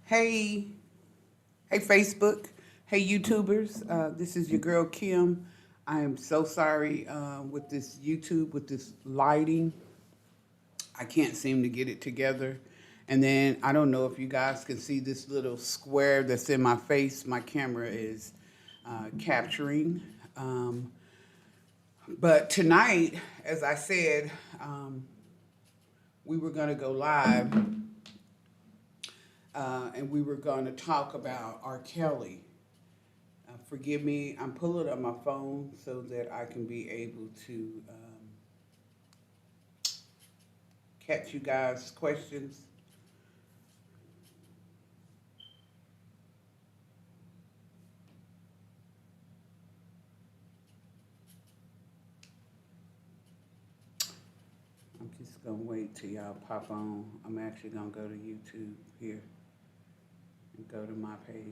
Hey, hey Facebook, hey YouTubers. This is your girl Kim. I am so sorry with this YouTube, with this lighting. I can't seem to get it together. And then I don't know if you guys can see this little square that's in my face. My camera is capturing. Um, but tonight, as I said, we were going to go live and we were going to talk about R. Kelly. Forgive me, I'm pulling up my phone so that I can be able to catch you guys' questions. I'm just gonna wait till y'all pop on. I'm actually gonna go to YouTube here and go to my page.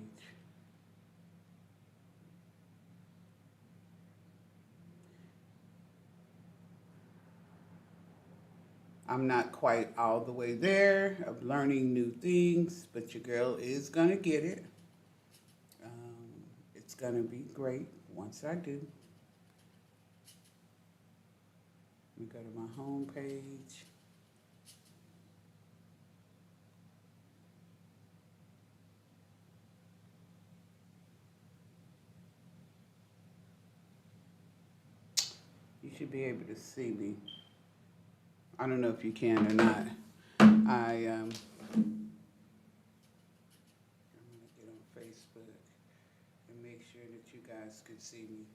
I'm not quite all the way there of learning new things, but your girl is gonna get it. It's gonna be great once I do. Let me go to my home page. You should be able to see me. I don't know if you can or not. I'm gonna get on Facebook and make sure that you guys can see me.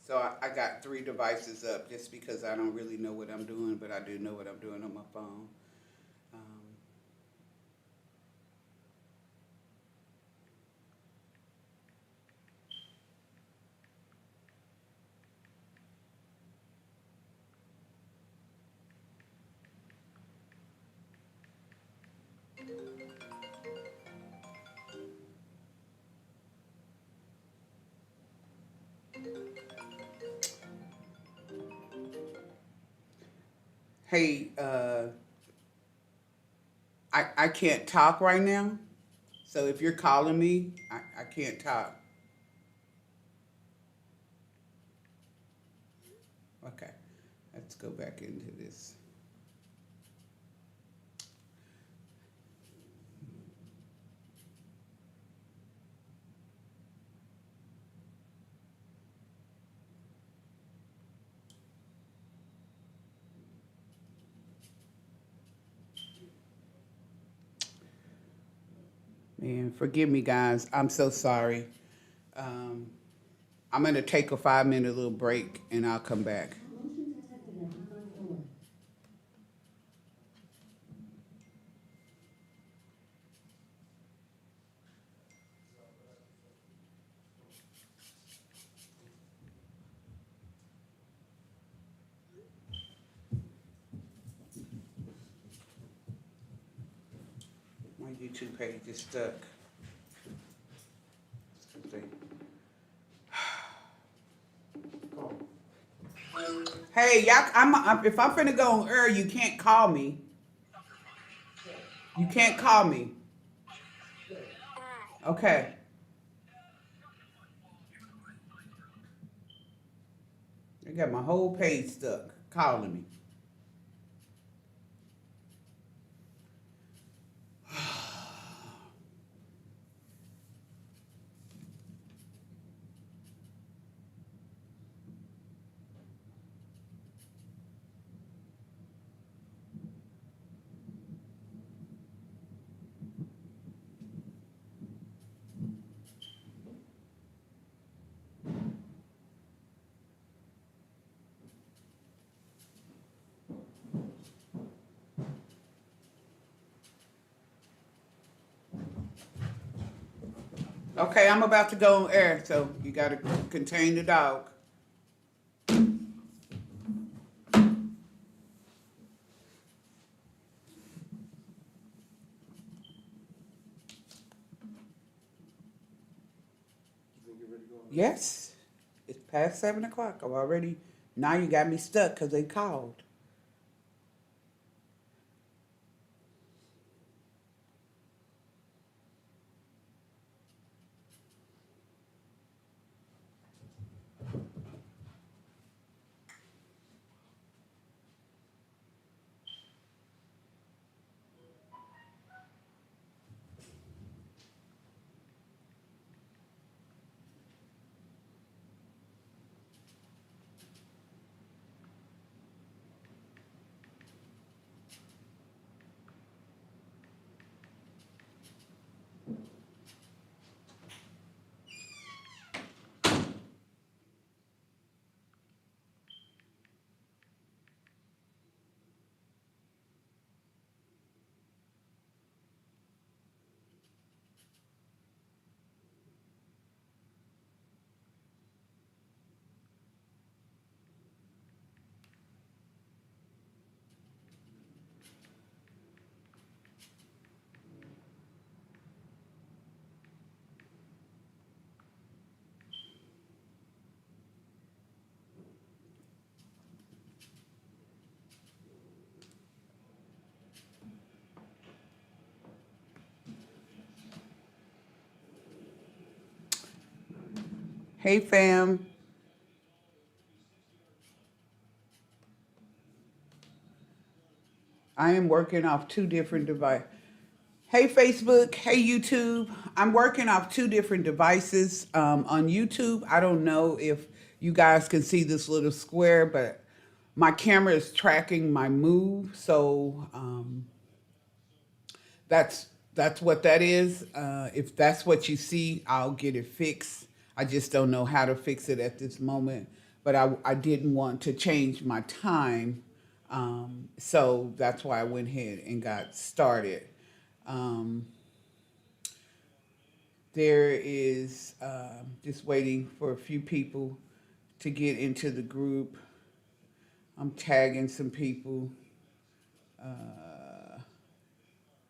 So I got three devices up just because I don't really know what I'm doing, but I do know what I'm doing on my phone. Um, hey, I can't talk right now. So if you're calling me, I can't talk. Okay, let's go back into this. Man, forgive me, guys. I'm so sorry. Um, I'm going to take a 5 minute little break and I'll come back. My YouTube page is stuck. Hey, y'all, if I'm finna go on air, you can't call me. You can't call me. Okay. I got my whole page stuck calling me. Okay, I'm about to go on air, so you gotta contain the dog. Yes, it's past 7 o'clock. I'm already. Now you got me stuck because they called. Hey, fam. I am working off two different devices. Hey, Facebook. Hey, YouTube. I'm working off two different devices. On YouTube, I don't know if you guys can see this little square, but my camera is tracking my move. So that's what that is. If that's what you see, I'll get it fixed. I just don't know how to fix it at this moment. But I didn't want to change my time. So that's why I went ahead and got started. Um, there is just waiting for a few people to get into the group. I'm tagging some people.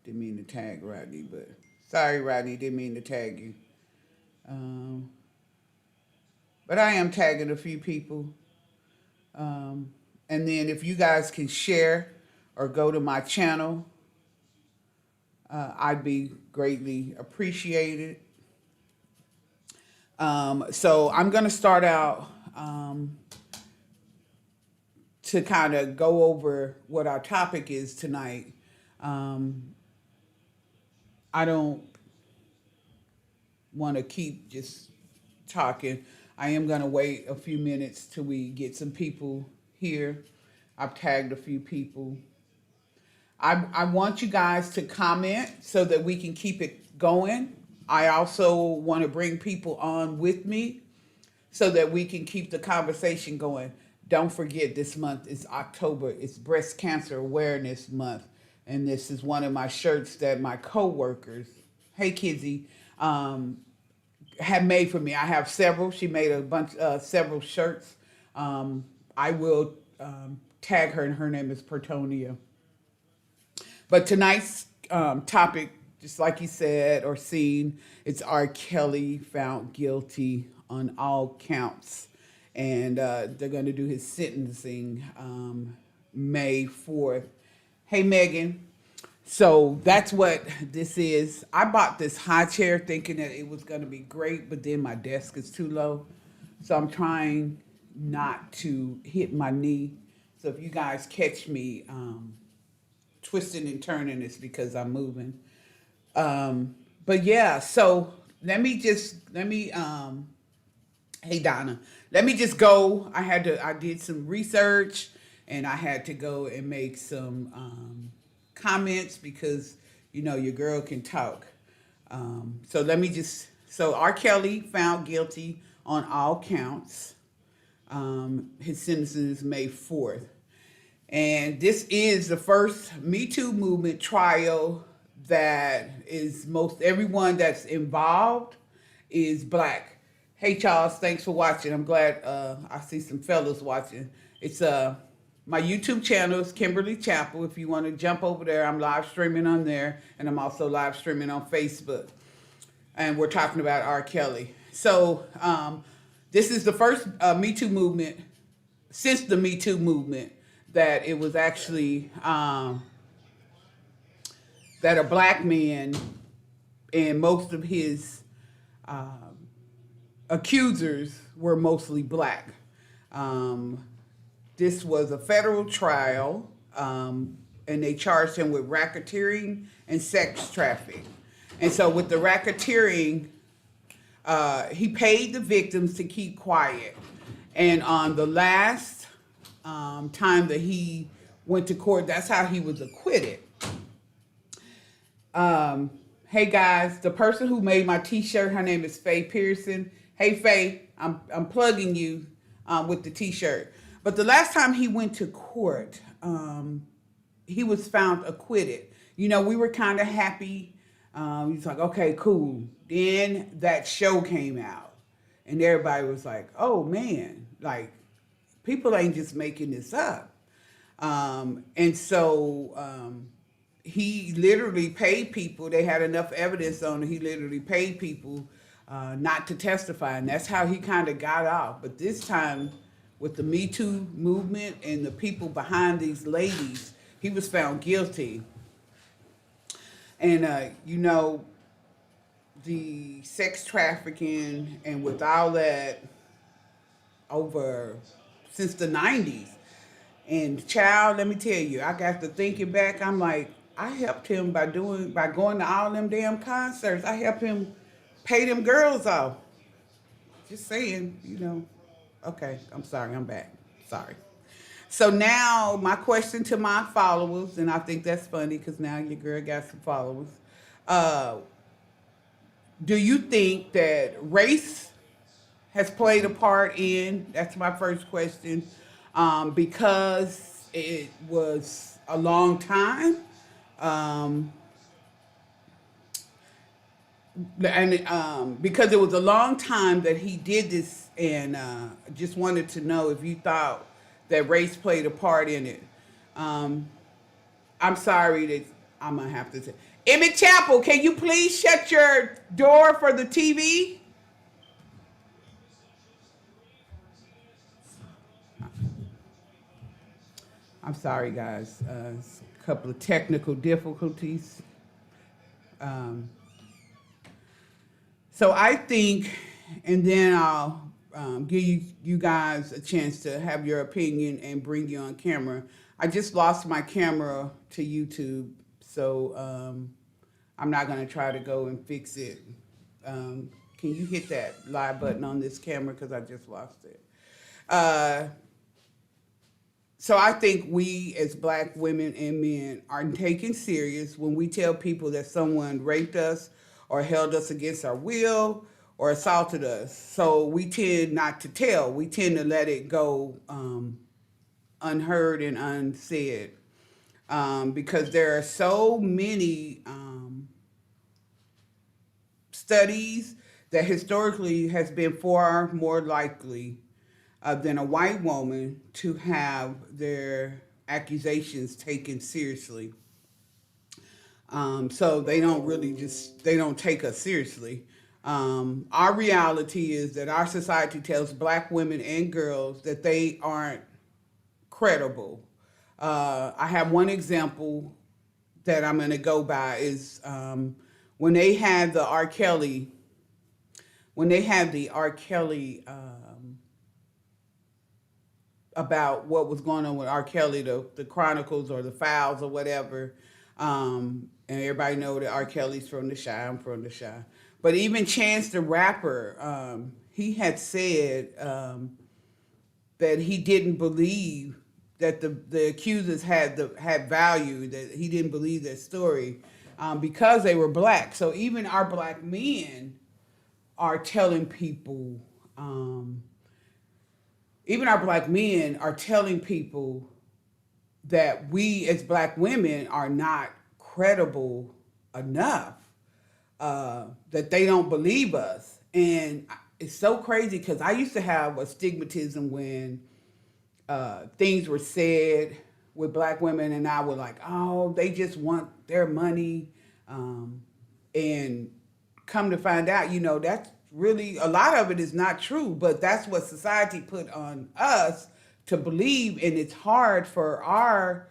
Didn't mean to tag Rodney, but sorry, Rodney, didn't mean to tag you. Um, but I am tagging a few people. And then if you guys can share or go to my channel, I'd be greatly appreciated. So I'm going to start out to kind of go over what our topic is tonight. I don't want to keep just talking. I am going to wait a few minutes till we get some people here. I've tagged a few people. I want you guys to comment so that we can keep it going. I also want to bring people on with me so that we can keep the conversation going. Don't forget, this month is October. It's Breast Cancer Awareness Month. And this is one of my shirts that my coworkers, hey Kizzy, have made for me. I have several. She made several shirts. I will tag her, and her name is Pertonia. But tonight's topic, just like you said or seen, it's R. Kelly found guilty on all counts. And they're going to do his sentencing May 4th. Hey, Megan. So that's what this is. I bought this high chair thinking that it was going to be great, but then my desk is too low. So I'm trying not to hit my knee. So if you guys catch me twisting and turning, it's because I'm moving. But yeah, so let me hey Donna, let me just go. I did some research and I had to go and make some comments because your girl can talk. So R. Kelly found guilty on all counts. His sentence is May 4th. And this is the first Me Too movement trial that is most everyone that's involved is black. Hey Charles, thanks for watching. I'm glad I see some fellas watching. It's my YouTube channel is Kimberly Chapel. If you want to jump over there, I'm live streaming on there, and I'm also live streaming on Facebook. And we're talking about R. Kelly. So this is the first Me Too movement since the Me Too movement that it was actually that a black man and most of his accusers were mostly black. This was a federal trial, and they charged him with racketeering and sex trafficking. And so with the racketeering, he paid the victims to keep quiet. And on the last time that he went to court, that's how he was acquitted. Hey guys, the person who made my t-shirt, her name is Faye Pearson. Hey Faye, I'm plugging you with the t-shirt. But the last time he went to court, he was found acquitted. We were kind of happy. He was like, okay, cool. Then that show came out, and everybody was like, oh man, like people ain't just making this up. And so he literally paid people. They had enough evidence on it. He literally paid people not to testify, and that's how he kind of got off. But this time, with the Me Too movement and the people behind these ladies, he was found guilty. And the sex trafficking and with all that over since the 90s. And child, let me tell you, I got to thinking back. I'm like, I helped him by going to all them damn concerts. I helped him pay them girls off. Just saying, Okay, I'm sorry, I'm back. Sorry. So now my question to my followers, and I think that's funny because now your girl got some followers. Uh, do you think that race has played a part in? That's my first question. Because it was a long time. Um, and because it was a long time that he did this, and just wanted to know if you thought that race played a part in it. Um, I'm sorry that I'm gonna have to say, Emmett Chapel, can you please shut your door for the TV? I'm sorry, guys. A couple of technical difficulties. Um, So I think, and then I'll give you guys a chance to have your opinion and bring you on camera. I just lost my camera to YouTube, so I'm not going to try to go and fix it. Can you hit that live button on this camera because I just lost it? Uh, so I think we as black women and men are taken serious when we tell people that someone raped us or held us against our will or assaulted us. So we tend not to tell. We tend to let it go unheard and unsaid because there are so many studies that historically has been far more likely than a white woman to have their accusations taken seriously. So they don't take us seriously. Our reality is that our society tells black women and girls that they aren't credible. I have one example that I'm going to go by is when they had the R. Kelly, when they had the R. Kelly about what was going on with R. Kelly, the Chronicles or the Files or whatever. And everybody know that R. Kelly's from the Chi. I'm from the Chi. But even Chance the Rapper, he had said that he didn't believe that the accusers had value, that he didn't believe their story because they were black. So even our black men are telling people, even our black men are telling people that we as black women are not credible enough, that they don't believe us. And it's so crazy because I used to have a stigmatism when things were said with black women, and I was like, oh, they just want their money. And come to find out, that's really a lot of it is not true, but that's what society put on us to believe. And it's hard for our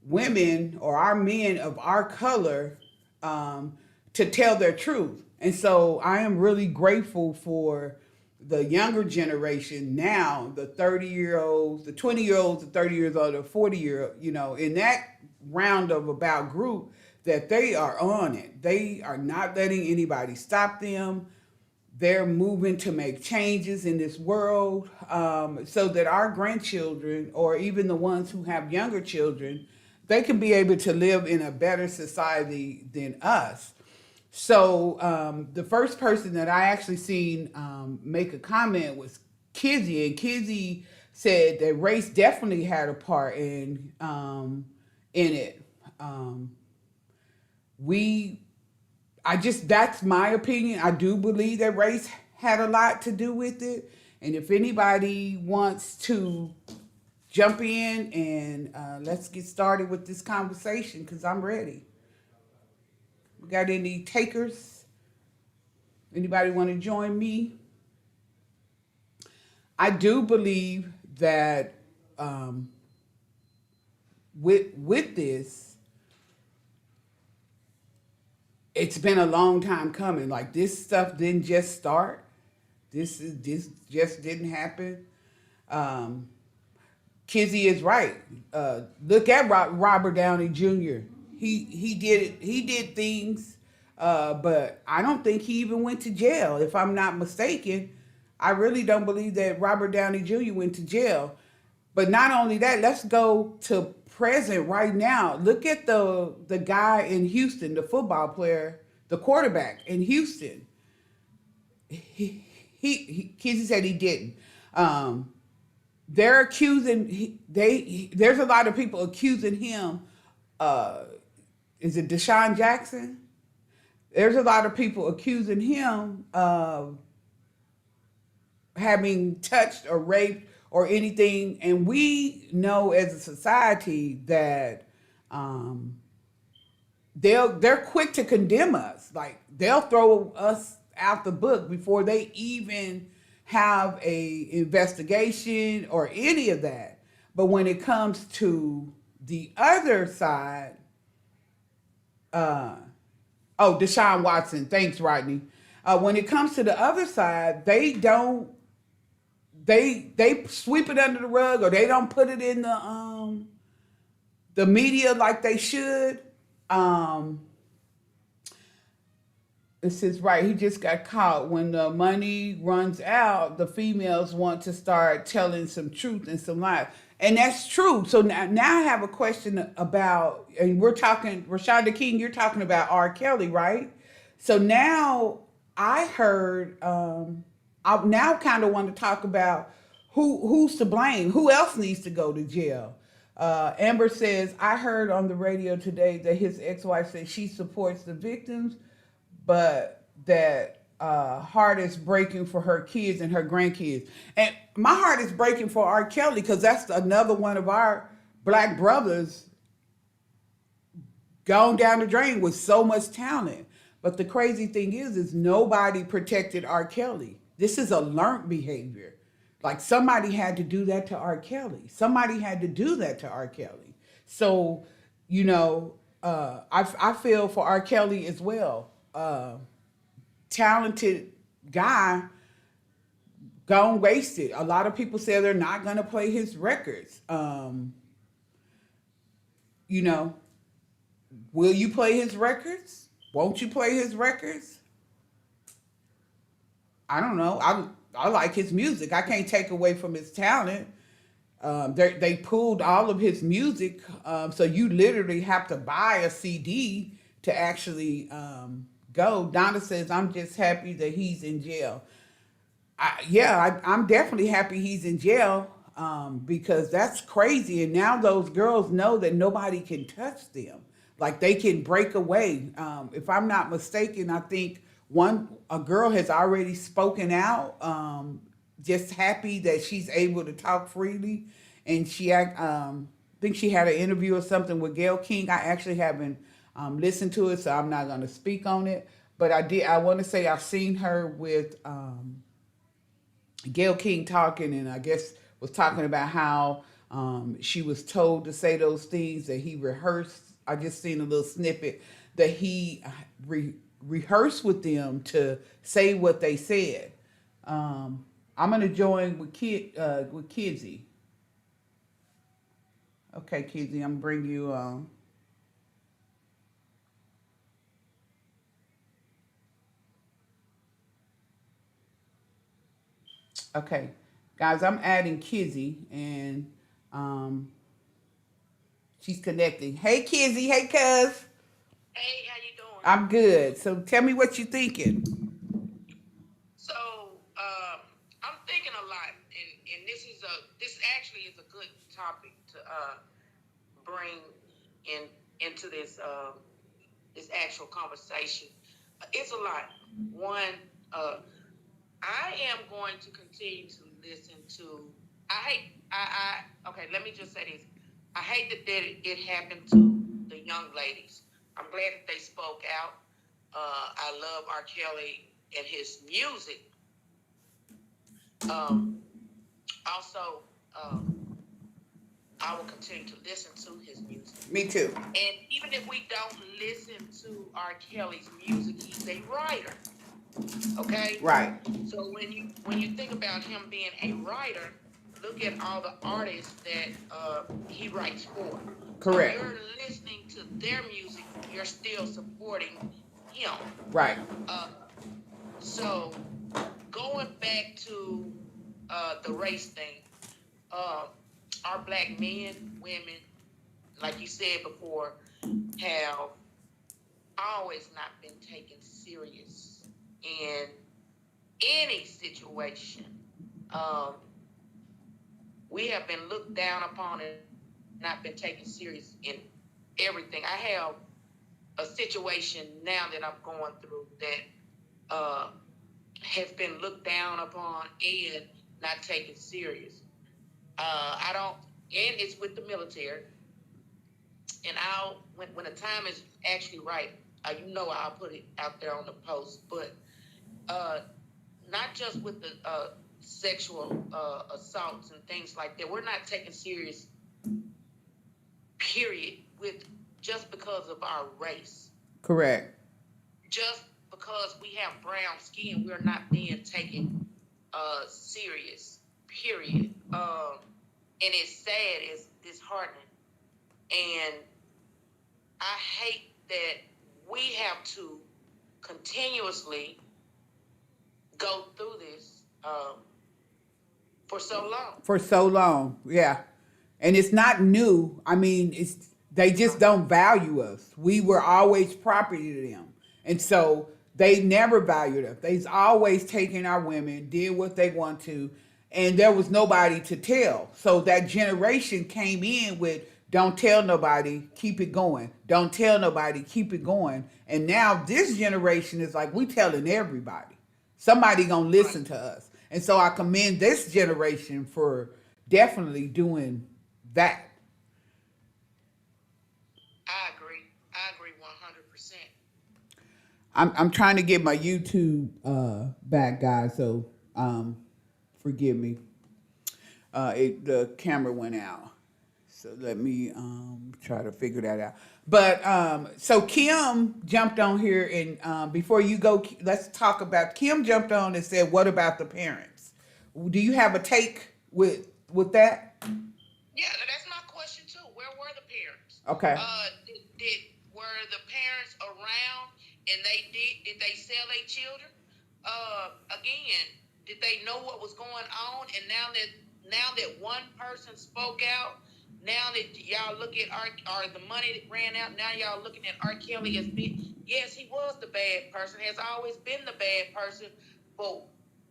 women or our men of our color to tell their truth. And so I am really grateful for the younger generation now, the 30-year-olds, the 20-year-olds, the 30 years old, the 40-year, in that round of about group, that they are on it. They are not letting anybody stop them. They're moving to make changes in this world so that our grandchildren, or even the ones who have younger children, they can be able to live in a better society than us. So the first person that I actually seen make a comment was Kizzy, and Kizzy said that race definitely had a part in it. We that's my opinion. I do believe that race had a lot to do with it. And if anybody wants to jump in and let's get started with this conversation, because I'm ready. We got any takers? Anybody want to join me? I do believe that with this, it's been a long time coming. Like this stuff didn't just start. This just didn't happen. Um, Kizzy is right. Look at Robert Downey Jr. He did it. He did things, but I don't think he even went to jail. If I'm not mistaken, I really don't believe that Robert Downey Jr. went to jail. But not only that, let's go to present right now. Look at the guy in Houston, the football player, the quarterback in Houston. Kizzy said he didn't. Um, they're accusing there's a lot of people accusing him. uh is it Deshaun Jackson? There's a lot of people accusing him of having touched or raped or anything, and we know as a society that um they're quick to condemn us. Like they'll throw us out the book before they even have a investigation or any of that. But when it comes to the other side, uh, oh, Deshaun Watson, thanks, Rodney. When it comes to the other side, they don't they sweep it under the rug, or they don't put it in the media like they should. Um, It says right. He just got caught. When the money runs out, the females want to start telling some truth and some lies, and that's true. So now I have a question about, and we're talking Rashonda King. You're talking about R. Kelly, right? So now I heard. I now kind of want to talk about who's to blame. Who else needs to go to jail? Amber says, I heard on the radio today that his ex-wife said she supports the victims, but that heart is breaking for her kids and her grandkids. And my heart is breaking for R. Kelly because that's another one of our black brothers gone down the drain with so much talent. But the crazy thing is nobody protected R. Kelly. This is a learned behavior. Like somebody had to do that to R. Kelly. Somebody had to do that to R. Kelly. So, I feel for R. Kelly as well. Talented guy gone wasted. A lot of people say they're not gonna play his records. You know, will you play his records? Won't you play his records? I don't know. I like his music. I can't take away from his talent. They pulled all of his music, so you literally have to buy a CD to actually go. Donna says, "I'm just happy that he's in jail." I'm definitely happy he's in jail, because that's crazy. And now those girls know that nobody can touch them. Like they can break away. If I'm not mistaken, I think a girl has already spoken out. Just happy that she's able to talk freely, and think she had an interview or something with Gayle King. I actually haven't listened to it, so I'm not going to speak on it. But I did. I want to say I've seen her with Gayle King talking, and I guess was talking about how she was told to say those things that he rehearsed. I just seen a little snippet that he rehearsed with them to say what they said. I'm gonna join with Kizzy. Okay, Kizzy, I'm gonna bring you. Okay, guys, I'm adding Kizzy, and um, she's connecting. Hey, Kizzy. Hey, Cuz. Hey, how you doing? I'm good. So tell me what you're thinking. So, I'm thinking a lot, and this actually is a good topic to bring in into this actual conversation. It's a lot. One, uh, I am going to continue to listen to. Okay. Let me just say this. I hate that it happened to the young ladies. I'm glad that they spoke out. I love R. Kelly and his music. Um, Also, I will continue to listen to his music. Me too. And even if we don't listen to R. Kelly's music, he's a writer. Okay? Right. So when you think about him being a writer, look at all the artists that he writes for. Correct. So you're listening to their music, you're still supporting him. Right. So going back to the race thing, our black men, women, like you said before, have always not been taken serious in any situation. We have been looked down upon and not been taken serious in everything. I have a situation now that I'm going through that has been looked down upon and not taken serious. I don't, and it's with the military. And when the time is actually right, I'll put it out there on the post. But not just with the sexual assaults and things like that. We're not taken serious, period, just because of our race. Correct. Just because we have brown skin, we're not being taken serious, period. And it's sad, it's disheartening. And I hate that we have to continuously go through this for so long. For so long, yeah. And it's not new. I mean, they just don't value us. We were always property to them. And so they never valued us. They've always taken our women, did what they want to, and there was nobody to tell. So that generation came in with, don't tell nobody, keep it going. Don't tell nobody, keep it going. And now this generation is like, we telling everybody. Somebody gonna listen to us. And so I commend this generation for definitely doing that. I agree 100%. I'm trying to get my YouTube back, guys, so forgive me. The camera went out. So let me try to figure that out. But so Kim jumped on here, and before you go, let's talk about, Kim jumped on and said, what about the parents? Do you have a take with that? Yeah, that's my question too. Where were the parents? Okay. Were the parents around and did they sell their children? Again, did they know what was going on? And now that one person spoke out, now that y'all look at the money that ran out, now y'all looking at R. Kelly as being, yes, he was the bad person, has always been the bad person, but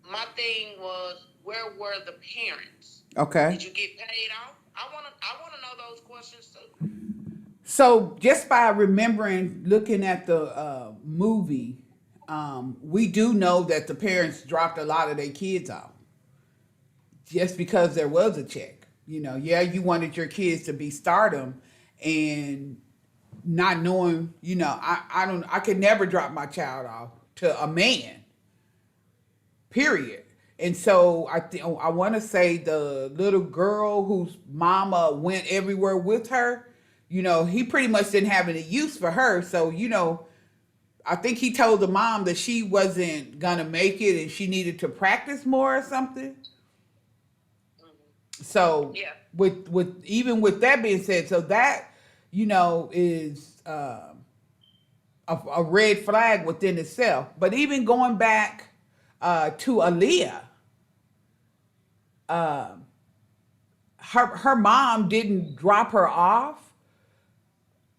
my thing was, where were the parents? Okay. Did you get paid off? I wanna know those questions too. So just by remembering, looking at the movie, we do know that the parents dropped a lot of their kids off just because there was a check. You know, yeah, you wanted your kids to be stardom, and not knowing, you know, I could never drop my child off to a man, period. And so I want to say the little girl whose mama went everywhere with her, you know, he pretty much didn't have any use for her. So, you know, I think he told the mom that she wasn't gonna make it and she needed to practice more or something. So Yeah. with even with that being said, so that, you know, is a red flag within itself. But even going back to Aaliyah, her mom didn't drop her off.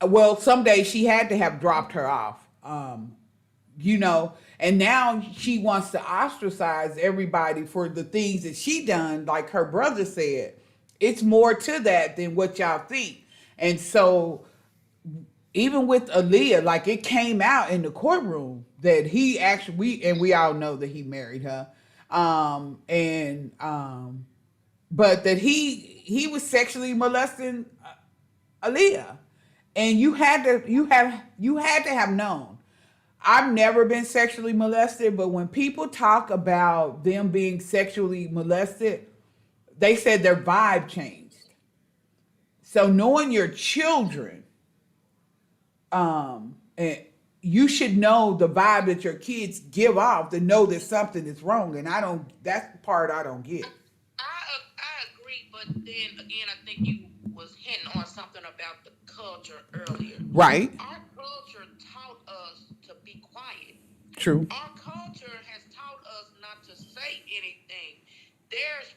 Well, someday she had to have dropped her off, you know, and now she wants to ostracize everybody for the things that she done. Like her brother said, it's more to that than what y'all think. And so even with Aaliyah, like it came out in the courtroom that he actually, we all know that he married her. But that he was sexually molesting Aaliyah. And you had to have known. I've never been sexually molested, but when people talk about them being sexually molested, they said their vibe changed. So knowing your children And you should know the vibe that your kids give off to know that something is wrong. And I don't. That's the part I don't get. I agree, but then again, I think you was hinting on something about the culture earlier. Right. Our culture taught us to be quiet. True. Our culture has taught us not to say anything. There's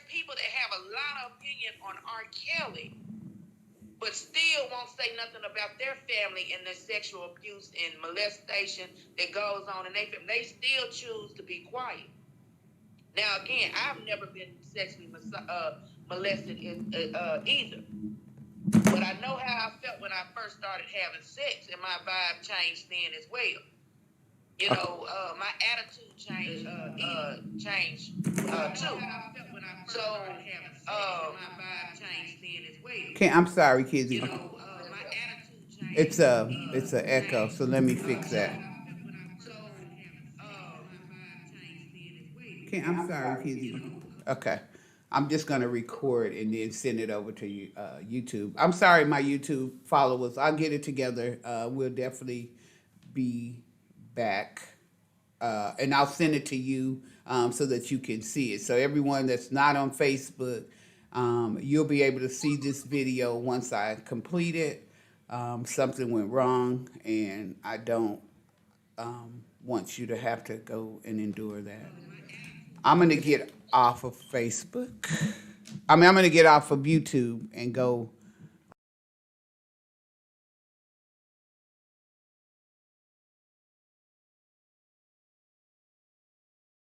people that have a lot of opinion on R. Kelly, but still won't say nothing about their family and their sexual abuse and molestation that goes on in their family. They still choose to be quiet. Now, again, I've never been sexually molested either. But I know how I felt when I first started having sex, and my vibe changed then as well. You know, my attitude changed too. So, my vibe changed then as well. Okay, I'm sorry, Kizzy. You know, my attitude changed. It's a echo, so let me fix that. Okay, I'm sorry, Kizzy. Okay. I'm just gonna record and then send it over to you, YouTube. I'm sorry, my YouTube followers. I'll get it together. We'll definitely be back, and I'll send it to you so that you can see it. So everyone that's not on Facebook, you'll be able to see this video once I complete it. Something went wrong, and I don't want you to have to go and endure that. I'm going to get off of Facebook. I'm going to get off of YouTube and go